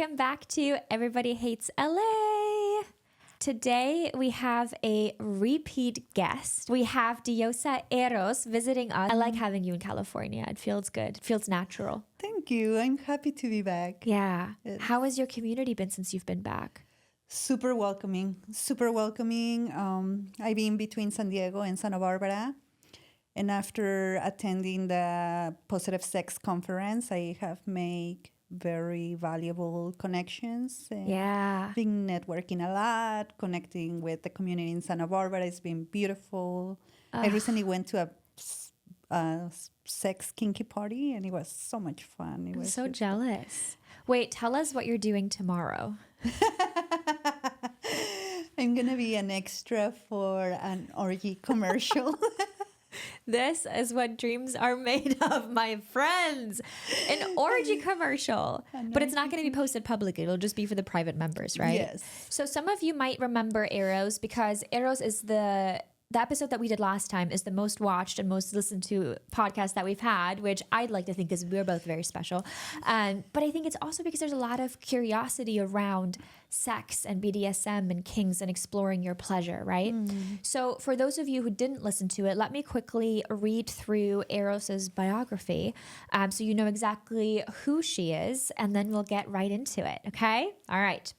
Welcome back to Everybody Hates LA. Today we have a repeat guest. We have Diosa Eros visiting us. I like having you in California. It feels good. It feels natural. Thank you. I'm happy to be back. Yeah. How has your community been since you've been back? Super welcoming. Super welcoming. I've been between San Diego and Santa Barbara. And after attending the Positive Sex Conference, I have made very valuable connections. Yeah. Been networking a lot, connecting with the community in Santa Barbara. It's been beautiful. I recently went to a sex kinky party, and it was so much fun. I'm so jealous. Wait, tell us what you're doing tomorrow. I'm going to be an extra for an orgy commercial. This is what dreams are made of, my friends. An orgy commercial. But it's not going to be posted publicly. It'll just be for the private members, right? Yes. So some of you might remember Eros because Eros is the episode that we did last time is the most watched and most listened to podcast that we've had, which I'd like to think is we're both very special. But I think it's also because there's a lot of curiosity around sex and BDSM and kinks and exploring your pleasure, right? So for those of you who didn't listen to it, let me quickly read through Eros's biography so you know exactly who she is, and then we'll get right into it, okay? All right.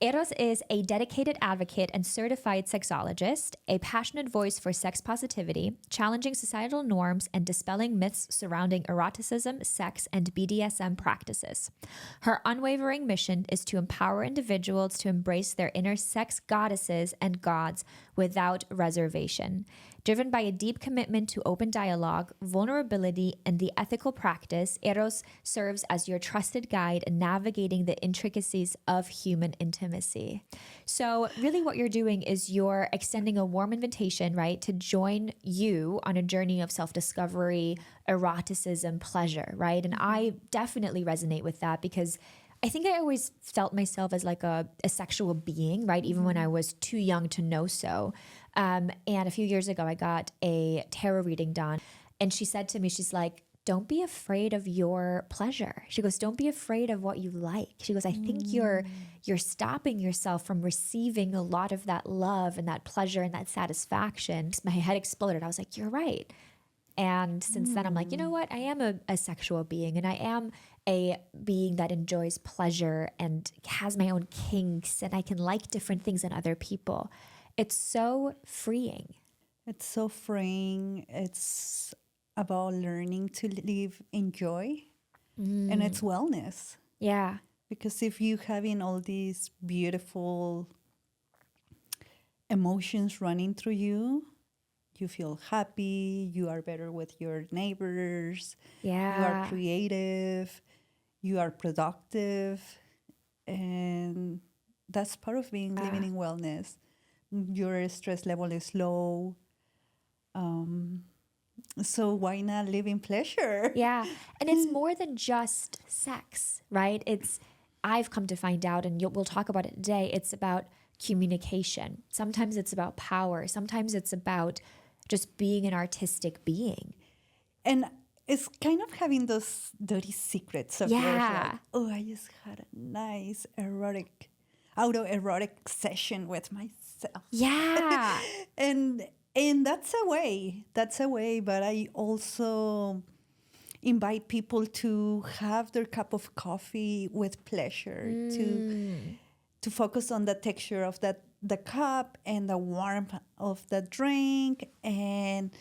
Eros is a dedicated advocate and certified sexologist, a passionate voice for sex positivity, challenging societal norms and dispelling myths surrounding eroticism, sex, and BDSM practices. Her unwavering mission is to empower individuals to embrace their inner sex goddesses and gods without reservation. Driven by a deep commitment to open dialogue, vulnerability, and the ethical practice, Eros serves as your trusted guide in navigating the intricacies of human intimacy. So really what you're doing is you're extending a warm invitation, right, to join you on a journey of self-discovery, eroticism, pleasure, right? And I definitely resonate with that because I think I always felt myself as like a sexual being, right? Even when I was too young to know so. And a few years ago, I got a tarot reading done. And she said to me, she's like, don't be afraid of your pleasure. She goes, don't be afraid of what you like. She goes, I think you're stopping yourself from receiving a lot of that love and that pleasure and that satisfaction. My head exploded. I was like, you're right. And since then, I'm like, you know what? I am a sexual being, and I am a being that enjoys pleasure and has my own kinks, and I can like different things in other people. It's so freeing. It's so freeing. It's about learning to live in joy, and it's wellness. Yeah. Because if you having all these beautiful emotions running through you, you feel happy, you are better with your neighbors, Yeah. you are creative, you are productive, and that's part of being living in wellness. Your stress level is low. So why not live in pleasure? Yeah. And it's more than just sex, right? I've come to find out, and we'll talk about it today, it's about communication. Sometimes it's about power. Sometimes it's about just being an artistic being. And it's kind of having those dirty secrets of yours. Like, oh, I just had a nice autoerotic session with myself. Yeah. and that's a way. But I also invite people to have their cup of coffee with pleasure, to focus on the texture of the cup and the warmth of the drink. And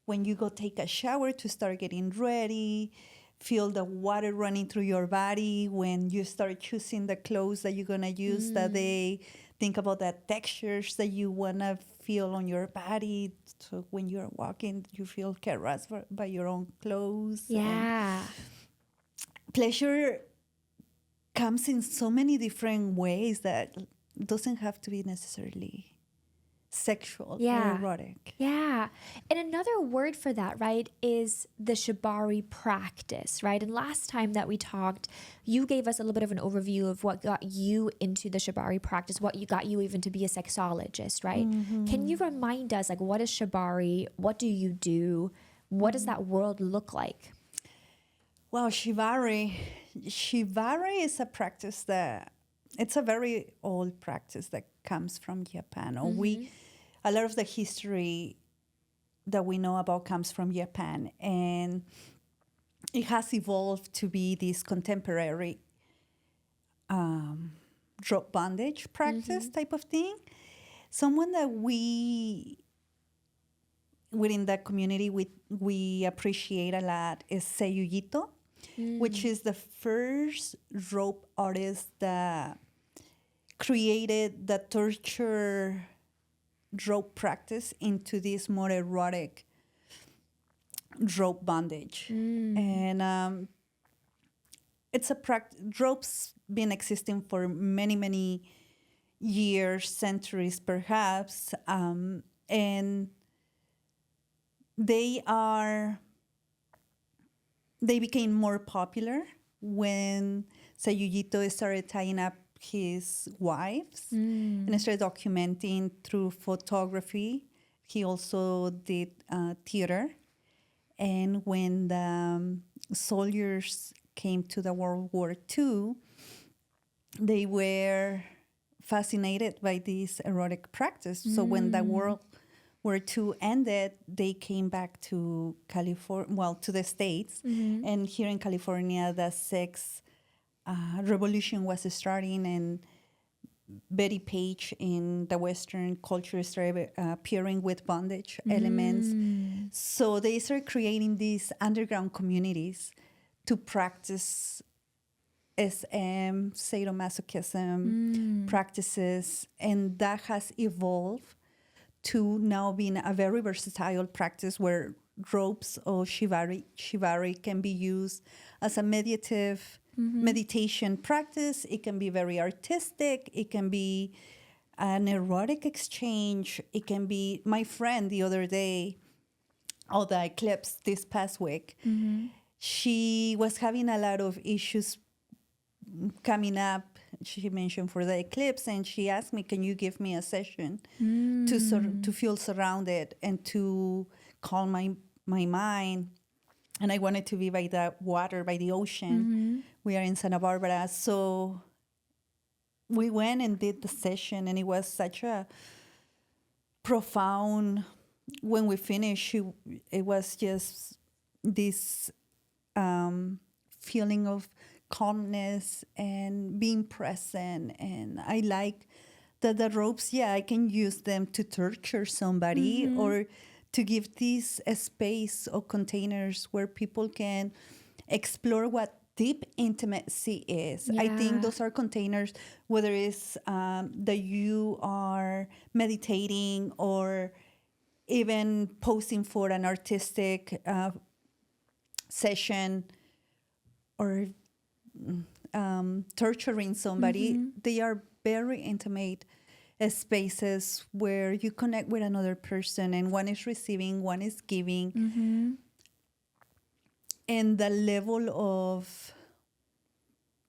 when you go take a shower, to start getting ready, feel the water running through your body. When you start choosing the clothes that you're going to use that day, think about the textures that you want to feel on your body. So when you're walking, you feel caressed by your own clothes. Yeah. And pleasure comes in so many different ways that doesn't have to be necessarily sexual or erotic. Yeah. And another word for that, right, is the shibari practice, right? And last time that we talked, you gave us a little bit of an overview of what got you into the shibari practice, what you got you even to be a sexologist, right? Can you remind us, like, what is shibari? What do you do? What does that world look like? Well, shibari Shibari is a practice that it's a very old practice that comes from Japan. Or a lot of the history that we know about comes from Japan, and it has evolved to be this contemporary drop bondage practice type of thing. Someone that we within that community we appreciate a lot is Seiyujito, which is the first rope artist that created the torture rope practice into this more erotic rope bondage. And it's a practice. Rope's been existing for many, many years, centuries perhaps, and they became more popular when Seiyujito started tying up his wives and started documenting through photography. He also did theater. And when the soldiers came to the World War II, they were fascinated by this erotic practice. So when the World War II ended, they came back to California, to the States. And here in California, the sex revolution was starting, and Betty Page in the Western culture started appearing with bondage elements. So they started creating these underground communities to practice SM, sadomasochism practices, and that has evolved to now being a very versatile practice where ropes or shibari can be used as a meditative meditation practice. It can be very artistic. It can be an erotic exchange. It can be, my friend the other day, the eclipse this past week, she was having a lot of issues coming up, she mentioned, for the eclipse, and she asked me, can you give me a session to feel surrounded and to calm my mind? And I wanted to be by the water, by the ocean. We are in Santa Barbara. So we went and did the session, and it was such a profound, when we finished, it was just this feeling of calmness and being present. And I like that the ropes, I can use them to torture somebody or to give this a space or containers where people can explore what deep intimacy is. I think those are containers, whether it's that you are meditating or even posing for an artistic session or torturing somebody. They are very intimate spaces where you connect with another person, and one is receiving, one is giving. And the level of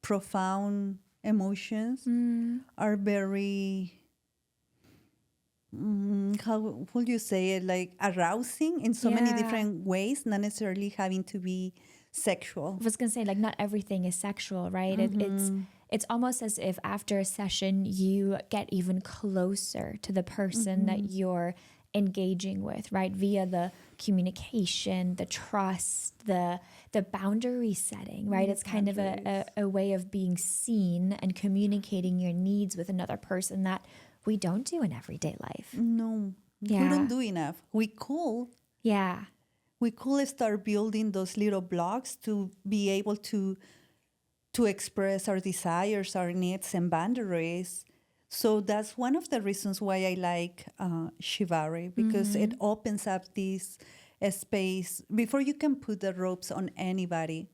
profound emotions are very, how would you say it, like arousing in so many different ways, not necessarily having to be sexual. I was gonna say, like, not everything is sexual, right? It's almost as if after a session you get even closer to the person that you're engaging with, right? Via the communication, the trust, the boundary setting, right? It's kind of a way of being seen and communicating your needs with another person that we don't do in everyday life. No, we don't do enough. We could start building those little blocks to be able to express our desires, our needs, and boundaries. So that's one of the reasons why I like Shibari, because it opens up this space. Before you can put the ropes on anybody,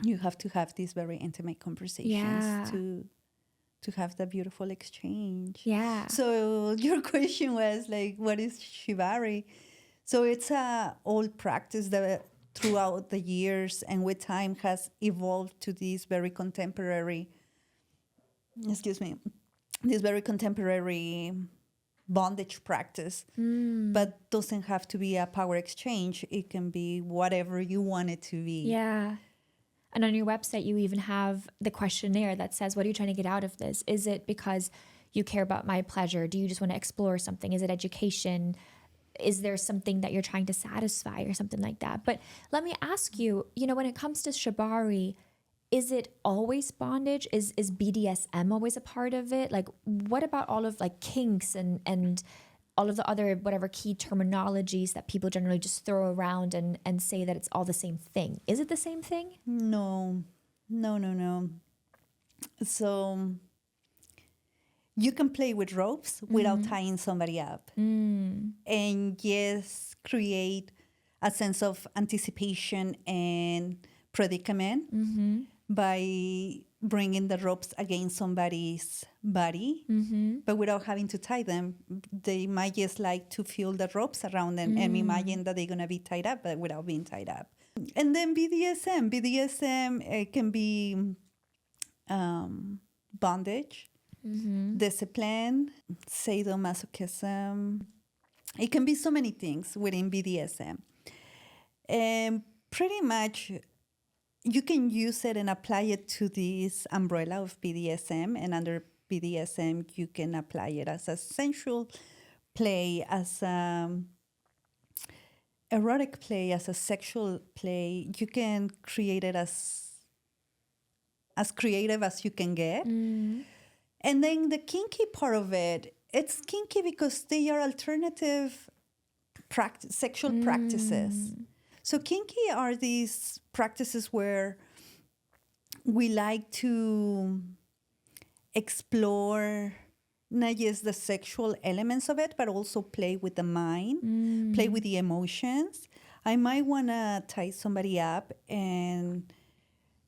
you have to have these very intimate conversations to have the beautiful exchange. So your question was like, what is Shibari? So it's a old practice that throughout the years and with time has evolved to this very contemporary, bondage practice, but doesn't have to be a power exchange. It can be whatever you want it to be. And on your website, you even have the questionnaire that says, what are you trying to get out of this? Is it because you care about my pleasure? Do you just want to explore something? Is it education? Is there something that you're trying to satisfy or something like that? But let me ask you, when it comes to shibari, is it always bondage? Is BDSM always a part of it? Like, what about all of like kinks and all of the other whatever key terminologies that people generally just throw around and say that it's all the same thing? Is it the same thing? No, no, no, no. So you can play with ropes without tying somebody up. And yes, create a sense of anticipation and predicament by bringing the ropes against somebody's body, but without having to tie them. They might just like to feel the ropes around them and imagine that they're going to be tied up, but without being tied up. And then BDSM can be bondage, discipline, sadomasochism. It can be so many things within BDSM. And pretty much you can use it and apply it to this umbrella of BDSM. And under BDSM, you can apply it as a sensual play, as erotic play, as a sexual play. You can create it as creative as you can get. And then the kinky part of it, it's kinky because they are alternative sexual practices. So kinky are these practices where we like to explore not just the sexual elements of it, but also play with the mind, play with the emotions. I might want to tie somebody up and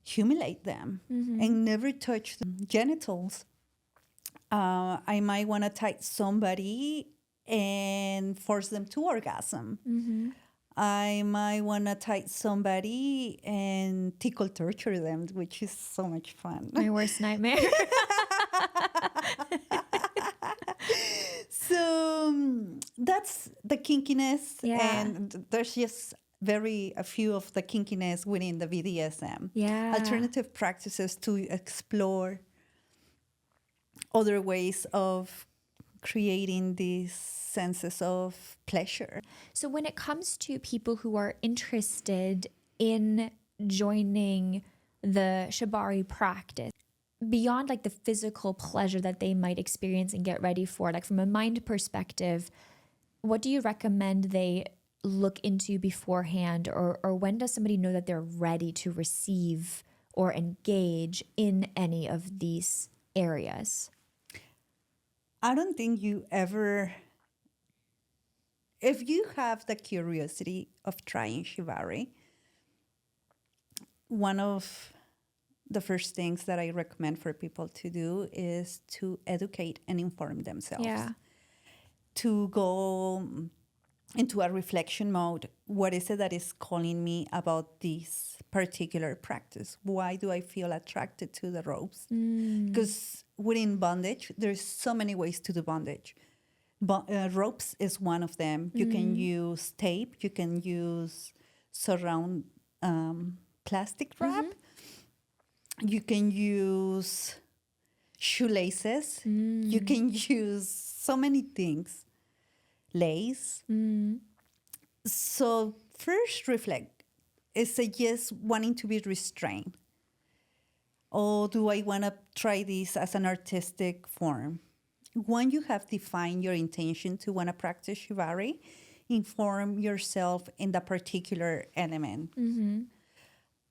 humiliate them and never touch the genitals. I might want to tie somebody and force them to orgasm. I might want to tie somebody and tickle torture them, which is so much fun. My worst nightmare. So that's the kinkiness. Yeah. And there's just a few of the kinkiness within the BDSM. Yeah. Alternative practices to explore other ways of creating these senses of pleasure. So when it comes to people who are interested in joining the shibari practice, beyond like the physical pleasure that they might experience and get ready for, like from a mind perspective, what do you recommend they look into beforehand, or when does somebody know that they're ready to receive or engage in any of these areas? I don't think you ever, if you have the curiosity of trying shibari, one of the first things that I recommend for people to do is to educate and inform themselves. Yeah. To go into a reflection mode. What is it that is calling me about this particular practice? Why do I feel attracted to the ropes? Because within bondage, there's so many ways to do bondage. Ropes is one of them. You can use tape. You can use surround plastic wrap. You can use shoelaces. You can use so many things. Lace. So first reflect. Is it just wanting to be restrained? Or do I want to try this as an artistic form? When you have defined your intention to want to practice shibari, inform yourself in the particular element.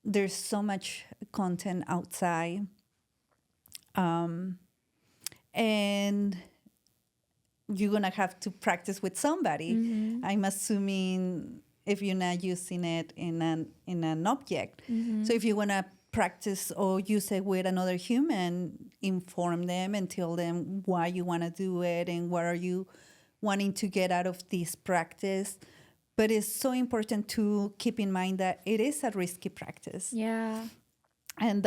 There's so much content outside. And you're going to have to practice with somebody. I'm assuming if you're not using it in an object. So if you want to practice or use it with another human, inform them and tell them why you want to do it and what are you wanting to get out of this practice. But it's so important to keep in mind that it is a risky practice. Yeah. And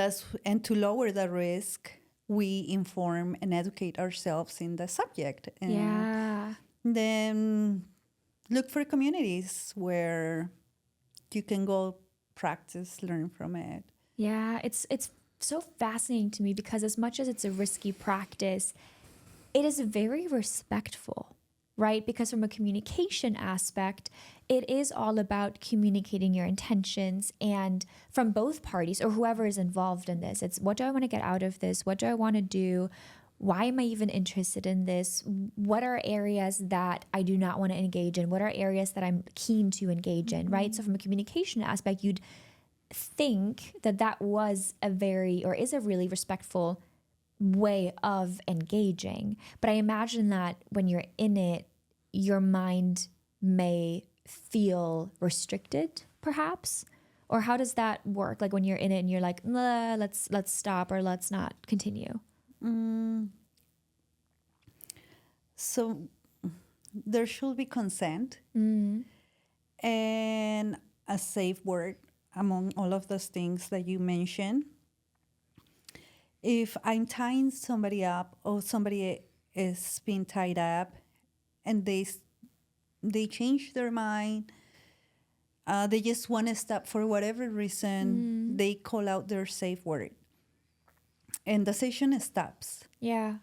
to lower the risk, we inform and educate ourselves in the subject. And then look for communities where you can go practice, learn from it. Yeah, it's so fascinating to me because as much as it's a risky practice, it is very respectful, right? Because from a communication aspect, it is all about communicating your intentions, and from both parties or whoever is involved in this, it's what do I want to get out of this? What do I want to do? Why am I even interested in this? What are areas that I do not want to engage in? What are areas that I'm keen to engage in, right? So from a communication aspect, you'd think that that was a very, or is a really respectful way of engaging. But I imagine that when you're in it, your mind may feel restricted, perhaps. Or how does that work? Like when you're in it and you're like, "Nah, let's stop or let's not continue." So there should be consent and a safe word among all of those things that you mentioned. If I'm tying somebody up or somebody is being tied up and they change their mind, they just want to stop for whatever reason, they call out their safe word. And the session stops. Yeah.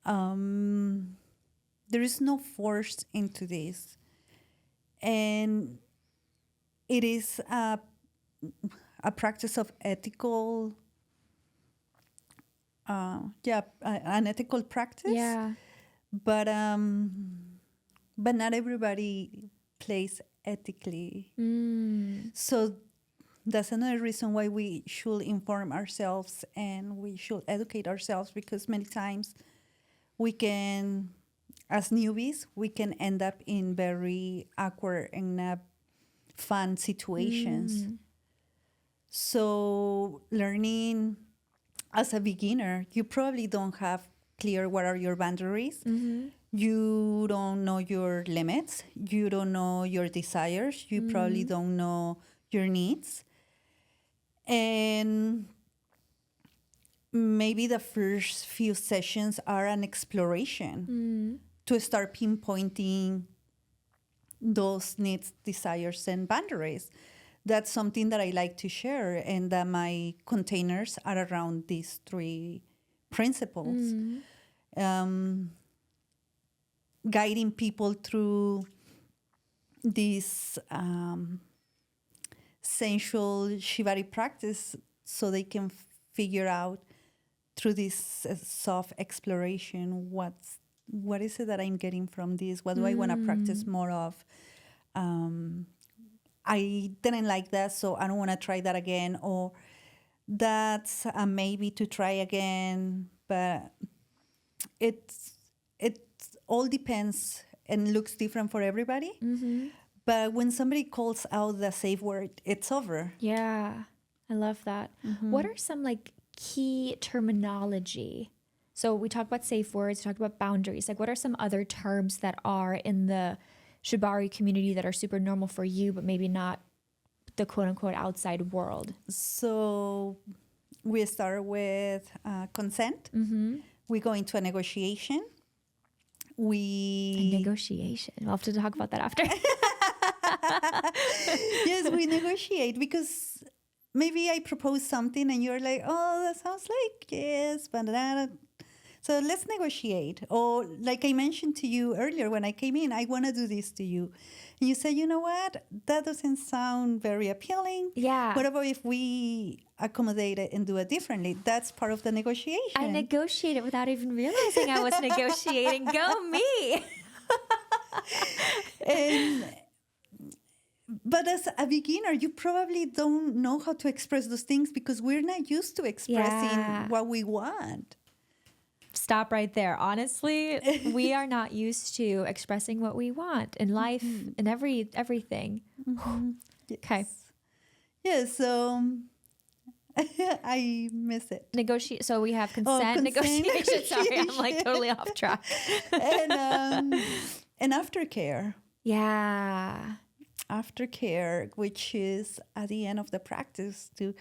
There is no force into this. And it is a practice of ethical, an ethical practice. Yeah. But not everybody plays ethically. So that's another reason why we should inform ourselves and we should educate ourselves, because many times we can, as newbies, we can end up in very awkward and not fun situations. So learning as a beginner, you probably don't have clear what are your boundaries. You don't know your limits. You don't know your desires. You probably don't know your needs. And maybe the first few sessions are an exploration to start pinpointing those needs, desires, and boundaries. That's something that I like to share, and that my containers are around these three principles. Guiding people through this sensual shibari practice so they can figure out through this soft exploration what is it that I'm getting from this? What do I want to practice more of? I didn't like that, so I don't want to try that again. Or that's a maybe to try again. But it all depends and looks different for everybody. But when somebody calls out the safe word, it's over. Yeah. I love that. What are some like key terminology? So we talked about safe words, we talked about boundaries. Like what are some other terms that are in the shibari community that are super normal for you, but maybe not the quote unquote outside world? So we start with consent. We go into a negotiation. Negotiation. We'll have to talk about that after. Yes, we negotiate because maybe I propose something and you're like, oh, that sounds like yes, but so let's negotiate. Or like I mentioned to you earlier when I came in, I want to do this to you. And you say, you know what? That doesn't sound very appealing. Yeah. What about if we accommodate it and do it differently? That's part of the negotiation. I negotiated without even realizing I was negotiating. Go me. But as a beginner, you probably don't know how to express those things because we're not used to expressing what we want. Stop right there. Honestly, we are not used to expressing what we want in life, in everything. Yes. Okay. Yeah, so I miss it. Negotiate. So we have consent, negotiation. Sorry, I'm like totally off track. And aftercare. Yeah. Aftercare, which is at the end of the practice to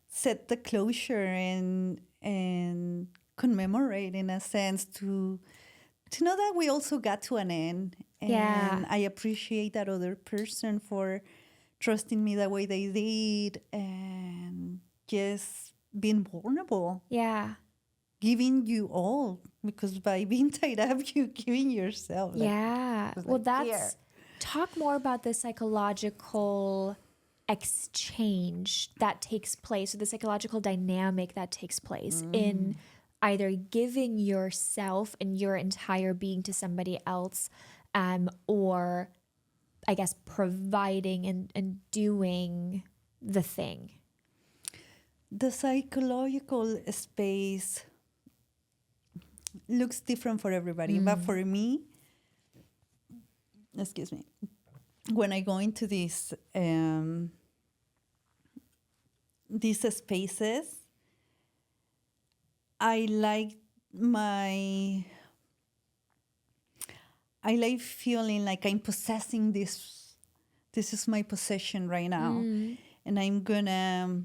set the closure and commemorate, in a sense, to know that we also got to an end. And I appreciate that other person for trusting me the way they did. And just being vulnerable, Yeah. giving you all, because by being tied up, you're giving yourself. Yeah. it's Well, like, that's here. talk more about the psychological exchange that takes place, or the psychological dynamic that takes place in either giving yourself and your entire being to somebody else, or I guess providing and doing the thing. The psychological space looks different for everybody, but for me, excuse me, when I go into these spaces, I like feeling like I'm possessing this. This is my possession right now, and I'm gonna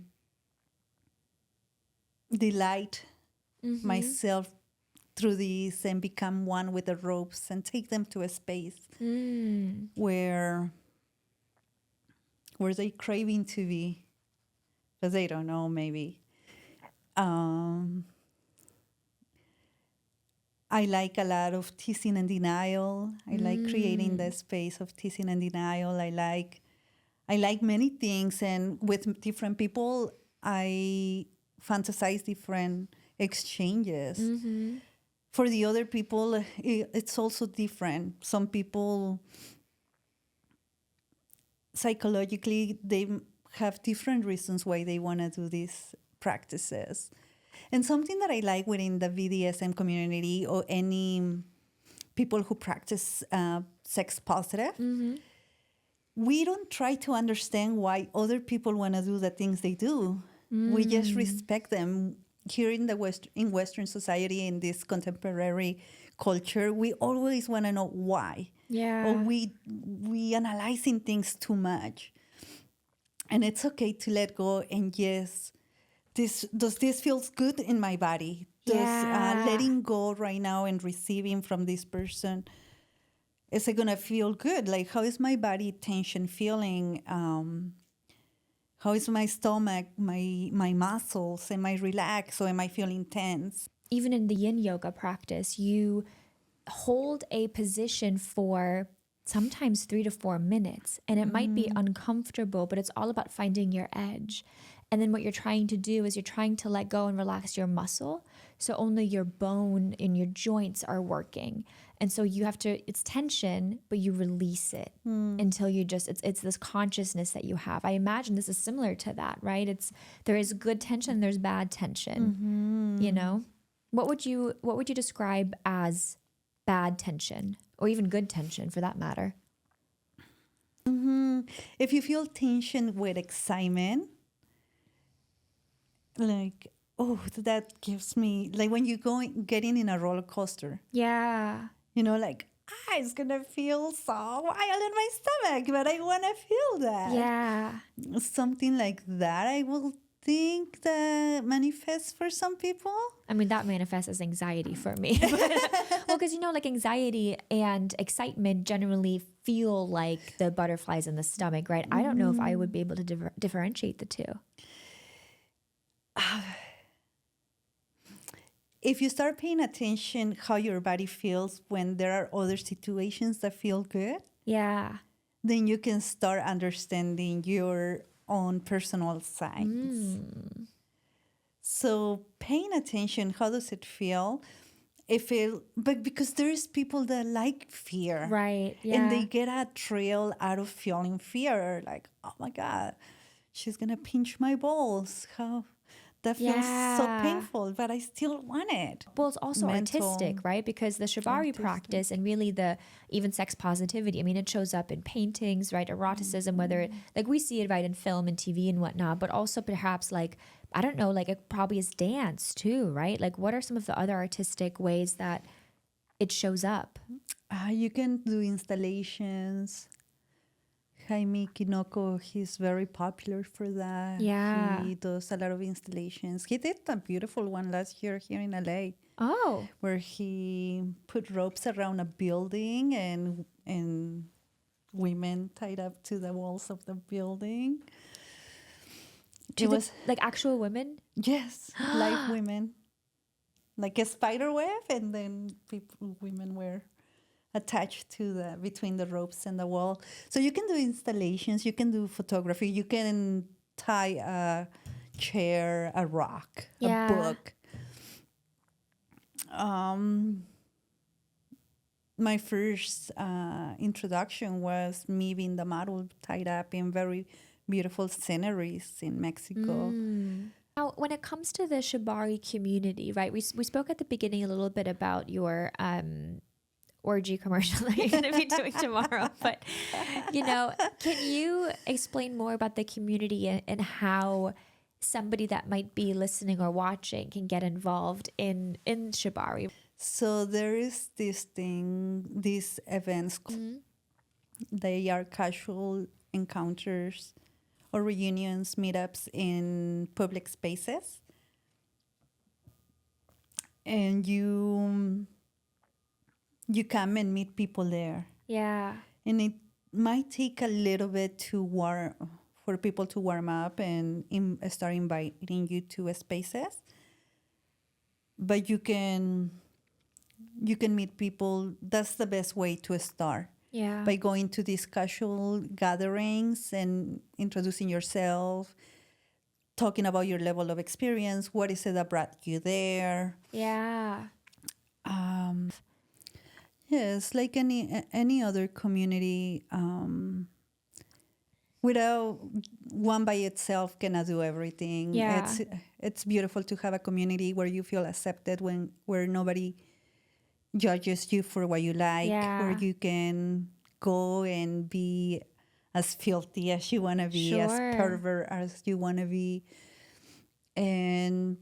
delight myself through this and become one with the ropes and take them to a space where they craving to be, because they don't know, maybe. I like a lot of teasing and denial. I like creating the space of teasing and denial. I like many things, and with different people, I fantasize different exchanges. For the other people, it's also different. Some people, psychologically, they have different reasons why they want to do these practices. And something that I like within the BDSM community, or any people who practice sex positive, we don't try to understand why other people want to do the things they do. We just respect them. Here in in Western society, in this contemporary culture, we always want to know why. Yeah. Or we analyzing things too much. And it's okay to let go and just, does this feels good in my body? Does letting go right now and receiving from this person, is it gonna feel good? Like, how is my body tension feeling? How is my stomach, my muscles? Am I relaxed or am I feeling tense? Even in the yin yoga practice, you hold a position for sometimes 3 to 4 minutes, and it might be uncomfortable, but it's all about finding your edge. And then what you're trying to do is you're trying to let go and relax your muscle, so only your bone and your joints are working. And so you have to, it's tension, but you release it until you just, it's this consciousness that you have. I imagine this is similar to that, right? There is good tension, there's bad tension, you know? What would you describe as bad tension, or even good tension for that matter? If you feel tension with excitement, like, oh, that gives me, like when you getting in a roller coaster, Yeah. you know, like, it's gonna feel so wild in my stomach, but I want to feel that. Yeah. Something like that, I will think that manifests for some people. I mean, that manifests as anxiety for me. Well, because, you know, like anxiety and excitement generally feel like the butterflies in the stomach, right? I don't know if I would be able to differentiate the two. If you start paying attention how your body feels when there are other situations that feel good, Yeah. then you can start understanding your own personal signs. So paying attention, how does it feel? But because there's people that like fear. Right. Yeah. And they get a thrill out of feeling fear. Like, oh my God, she's going to pinch my balls. How that feels so painful, but I still want it. Well, it's also artistic, right? Because the shibari practice and really even sex positivity, I mean, it shows up in paintings, right? Eroticism, whether like we see it right in film and TV and whatnot, but also perhaps like, I don't know, like it probably is dance too, right? Like what are some of the other artistic ways that it shows up? You can do installations. Jaime Kinoko, he's very popular for that. Yeah. He does a lot of installations. He did a beautiful one last year here in LA. Oh. Where he put ropes around a building and women tied up to the walls of the building. It was, like actual women? yes, live women. Like a spider web, and then women were attached to between the ropes and the wall. So you can do installations, you can do photography, you can tie a chair, a rock, a book. My first introduction was me being the model tied up in very beautiful sceneries in Mexico. Now, when it comes to the Shibari community, right, we spoke at the beginning a little bit about your orgy commercial that you're going to be doing tomorrow. But, can you explain more about the community and how somebody that might be listening or watching can get involved in Shibari? So there is these events, they are casual encounters or reunions, meetups in public spaces. And you come and meet people there. Yeah. And it might take a little bit for people to warm up and start inviting you to spaces. But you can meet people. That's the best way to start. Yeah. By going to these casual gatherings and introducing yourself, talking about your level of experience, what is it that brought you there. Yeah. Yes, like any other community, without one by itself cannot do everything. Yeah. It's beautiful to have a community where you feel accepted, where nobody judges you for what you like, where you can go and be as filthy as you want to be, as pervert as you want to be, and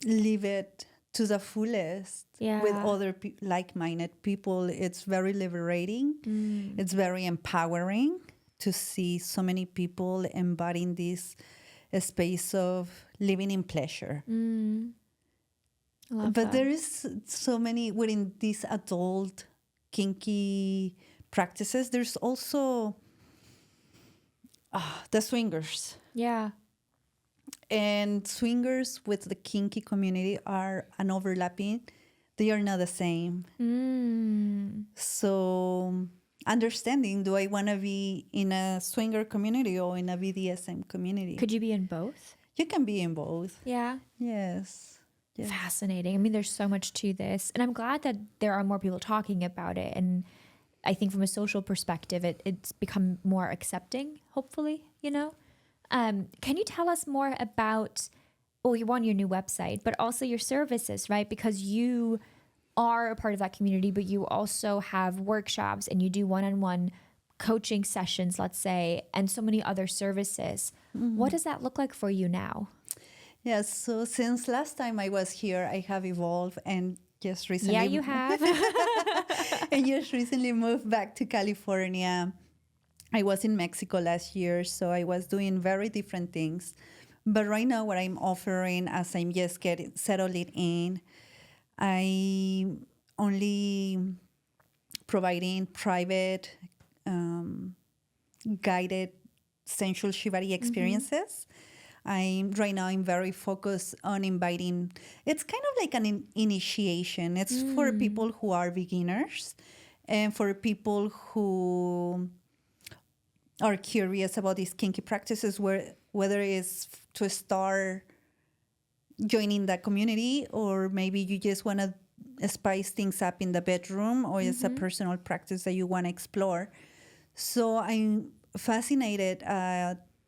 live it to the fullest with other like-minded people. It's very liberating. It's very empowering to see so many people embodying this space of living in pleasure. But there is so many within these adult kinky practices. There's also the swingers. Yeah. And swingers with the kinky community are an overlapping. They are not the same. So understanding, do I want to be in a swinger community or in a BDSM community? Could you be in both? You can be in both. Yeah. Yes. Fascinating. I mean, there's so much to this. And I'm glad that there are more people talking about it. And I think from a social perspective, it's become more accepting, hopefully, Can you tell us more about, you want your new website, but also your services, right? Because you are a part of that community, but you also have workshops and you do one-on-one coaching sessions, let's say, and so many other services. What does that look like for you now? Yes, so since last time I was here, I have evolved and just recently... Yeah, you have. And just recently moved back to California. I was in Mexico last year, so I was doing very different things. But right now, what I'm offering, as I'm just getting settled in, I only providing private, guided sensual shibari experiences. I'm very focused on inviting. It's kind of like an initiation. It's for people who are beginners and for people who are curious about these kinky practices, whether it's to start joining the community or maybe you just want to spice things up in the bedroom or it's a personal practice that you want to explore. So I'm fascinated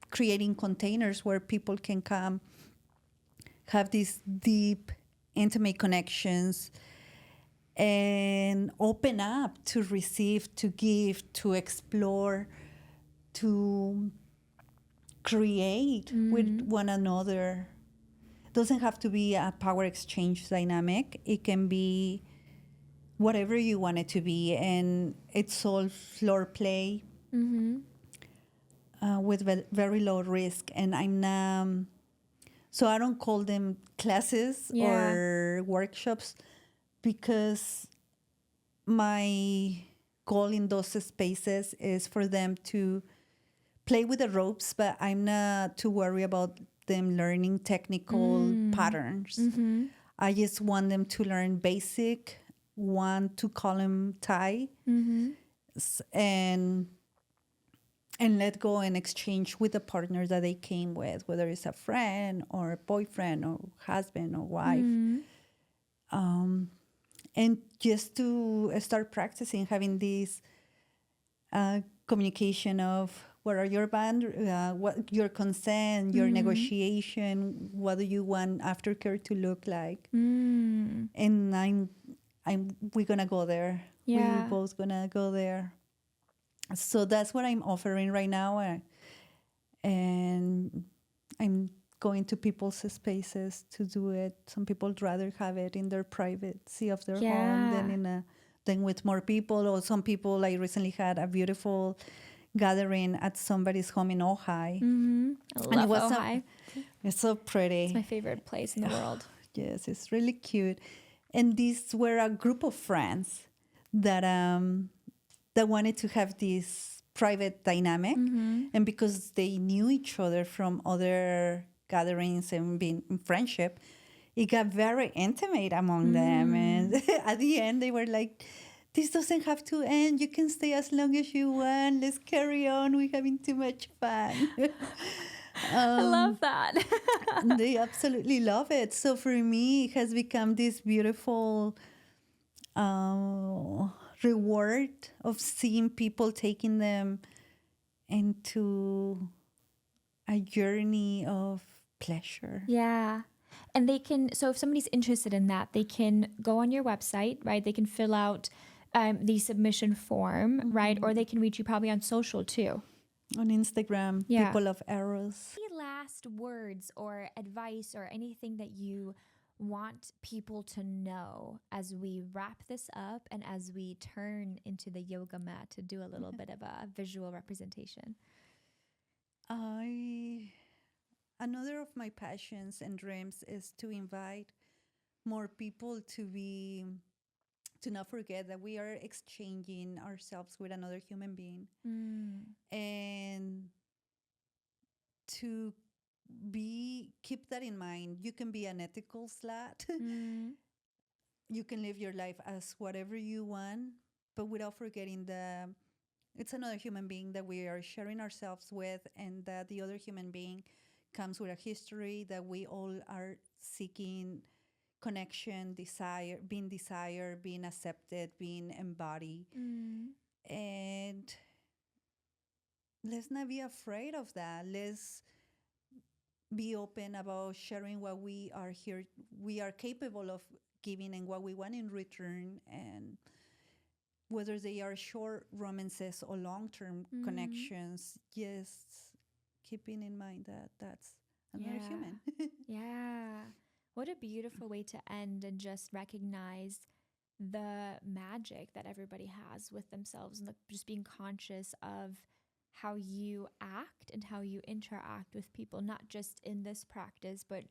creating containers where people can come, have these deep, intimate connections, and open up to receive, to give, to explore, to create with one another. It doesn't have to be a power exchange dynamic. It can be whatever you want it to be, and it's all floor play. With very low risk. And so I don't call them classes or workshops because my goal in those spaces is for them to play with the ropes, but I'm not too worried about them learning technical patterns. I just want them to learn basic 1-2 column tie, and let go and exchange with the partner that they came with, whether it's a friend or a boyfriend or husband or wife. And just to start practicing having this communication of what are your what your consent, your negotiation, what do you want aftercare to look like? And we're gonna go there. Yeah. We're both gonna go there. So that's what I'm offering right now, and I'm going to people's spaces to do it. Some people rather have it in their privacy of their home than with more people. Or some people, I recently had a beautiful gathering at somebody's home in Ojai. I love Ojai. It's so pretty. It's my favorite place in the world. Yes, it's really cute. And these were a group of friends that wanted to have this private dynamic. And because they knew each other from other gatherings and being in friendship, it got very intimate among them. And at the end, they were like, this doesn't have to end. You can stay as long as you want. Let's carry on. We're having too much fun. I love that. They absolutely love it. So for me, it has become this beautiful reward of seeing people taking them into a journey of pleasure. Yeah. And they can, so if somebody's interested in that, they can go on your website, right? They can fill out the submission form, right? Or they can reach you probably on social too. On Instagram, People of Eros. Any last words or advice or anything that you want people to know as we wrap this up and as we turn into the yoga mat to do a little bit of a visual representation? Another of my passions and dreams is to invite more people to not forget that we are exchanging ourselves with another human being, and to keep that in mind. You can be an ethical slut. You can live your life as whatever you want, but without forgetting that it's another human being that we are sharing ourselves with, and that the other human being comes with a history, that we all are seeking connection, being accepted, being embodied. And let's not be afraid of that. Let's be open about sharing what we are capable of giving and what we want in return, and whether they are short romances or long-term connections, just keeping in mind that that's another human. Yeah. What a beautiful way to end, and just recognize the magic that everybody has with themselves, and just being conscious of how you act and how you interact with people, not just in this practice, but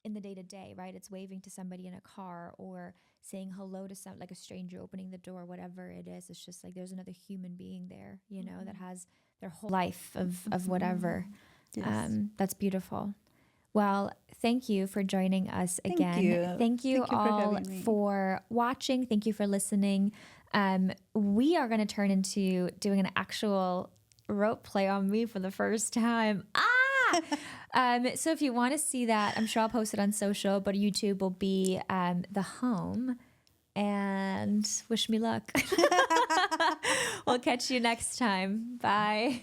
in the day-to-day, right? It's waving to somebody in a car or saying hello to like a stranger, opening the door, whatever it is. It's just like there's another human being there, that has their whole life of whatever. Yes. That's beautiful. Well, thank you for joining us again. Thank you all for watching. Thank you for listening. We are going to turn into doing an actual rope play on me for the first time. So if you want to see that, I'm sure I'll post it on social, but YouTube will be the home. And wish me luck. We'll catch you next time. Bye.